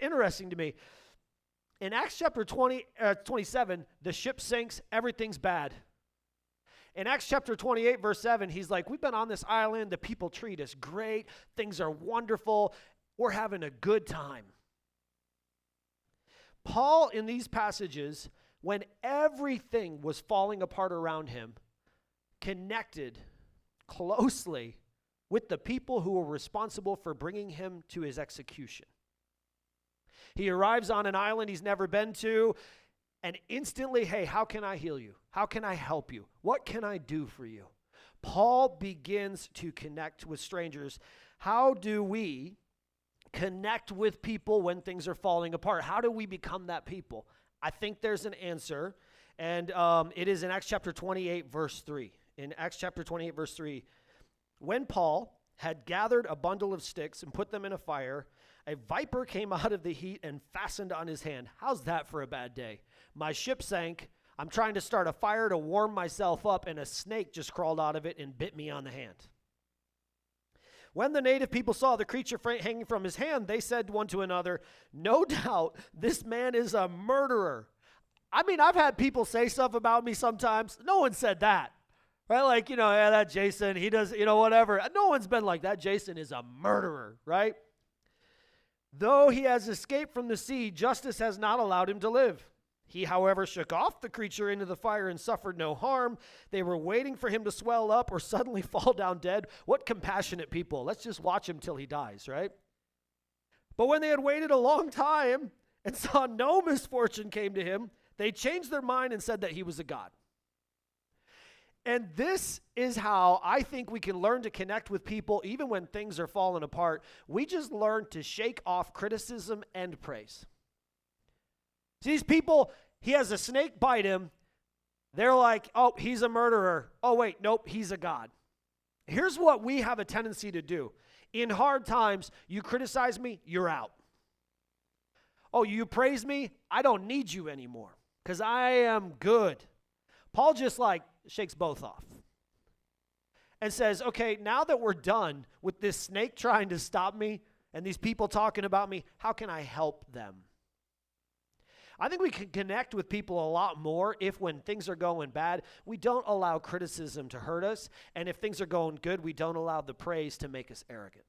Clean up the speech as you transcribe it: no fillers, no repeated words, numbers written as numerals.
interesting to me. In Acts chapter 27, the ship sinks, everything's bad. In Acts chapter 28, verse 7, he's like, we've been on this island, the people treat us great, things are wonderful, we're having a good time. Paul, in these passages, when everything was falling apart around him, connected closely with the people who were responsible for bringing him to his execution. He arrives on an island he's never been to, and instantly, hey, how can I heal you? How can I help you? What can I do for you? Paul begins to connect with strangers. How do we connect with people when things are falling apart? How do we become that people? I think there's an answer, and it is in Acts chapter 28, verse 3. In Acts chapter 28, verse 3, when Paul had gathered a bundle of sticks and put them in a fire, a viper came out of the heat and fastened on his hand. How's that for a bad day? My ship sank. I'm trying to start a fire to warm myself up, and a snake just crawled out of it and bit me on the hand. When the native people saw the creature hanging from his hand, they said one to another, no doubt this man is a murderer. I mean, I've had people say stuff about me sometimes. No one said that. Right? Like, yeah, that Jason, he does, whatever. No one's been like that. Jason is a murderer, right? Though he has escaped from the sea, justice has not allowed him to live. He, however, shook off the creature into the fire and suffered no harm. They were waiting for him to swell up or suddenly fall down dead. What compassionate people. Let's just watch him till he dies, right? But when they had waited a long time and saw no misfortune came to him, they changed their mind and said that he was a god. And this is how I think we can learn to connect with people even when things are falling apart. We just learn to shake off criticism and praise. See, these people, he has a snake bite him. They're like, oh, he's a murderer. Oh, wait, nope, he's a god. Here's what we have a tendency to do. In hard times, you criticize me, you're out. Oh, you praise me, I don't need you anymore because I am good. Paul just shakes both off and says, okay, now that we're done with this snake trying to stop me and these people talking about me, how can I help them? I think we can connect with people a lot more if when things are going bad, we don't allow criticism to hurt us, and if things are going good, we don't allow the praise to make us arrogant.